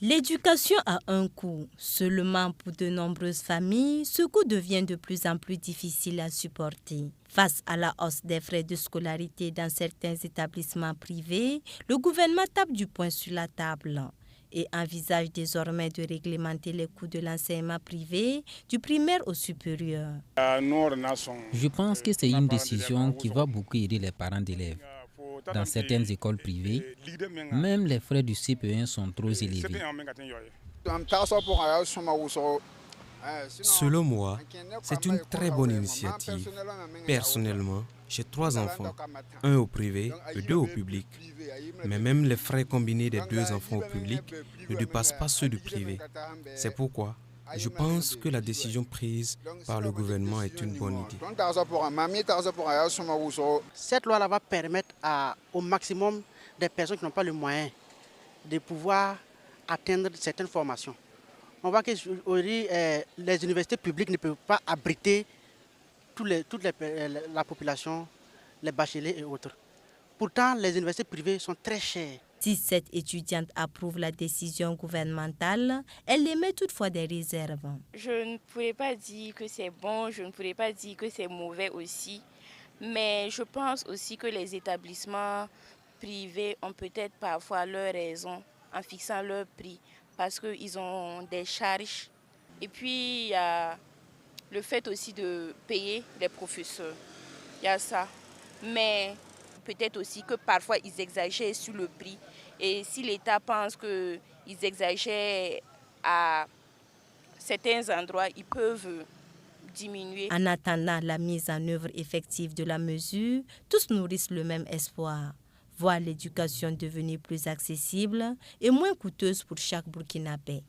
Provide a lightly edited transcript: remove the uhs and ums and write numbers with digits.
L'éducation a un coût. Seulement pour de nombreuses familles, ce coût devient de plus en plus difficile à supporter. Face à la hausse des frais de scolarité dans certains établissements privés, le gouvernement tape du poing sur la table et envisage désormais de réglementer les coûts de l'enseignement privé, du primaire au supérieur. Je pense que c'est une décision qui va beaucoup aider les parents d'élèves. Dans certaines écoles privées, même les frais du CP1 sont trop élevés. Selon moi, c'est une très bonne initiative. Personnellement, j'ai 3 enfants, un au privé et 2 au public. Mais même les frais combinés des 2 enfants au public ne dépassent pas ceux du privé. C'est pourquoi je pense que la décision prise par le gouvernement est une bonne idée. Cette loi va permettre au maximum des personnes qui n'ont pas le moyen de pouvoir atteindre certaines formations. On voit que les universités publiques ne peuvent pas abriter toute la population, les bacheliers et autres. Pourtant, les universités privées sont très chères. Si cette étudiante approuve la décision gouvernementale, elle émet toutefois des réserves. Je ne pourrais pas dire que c'est bon, je ne pourrais pas dire que c'est mauvais aussi. Mais je pense aussi que les établissements privés ont peut-être parfois leurs raisons en fixant leur prix parce qu'ils ont des charges. Et puis, il y a le fait aussi de payer les professeurs. Il y a ça. Mais peut-être aussi que parfois, ils exagèrent sur le prix. Et si l'État pense qu'ils exagèrent à certains endroits, ils peuvent diminuer. En attendant la mise en œuvre effective de la mesure, tous nourrissent le même espoir. Voir l'éducation devenir plus accessible et moins coûteuse pour chaque Burkinabé.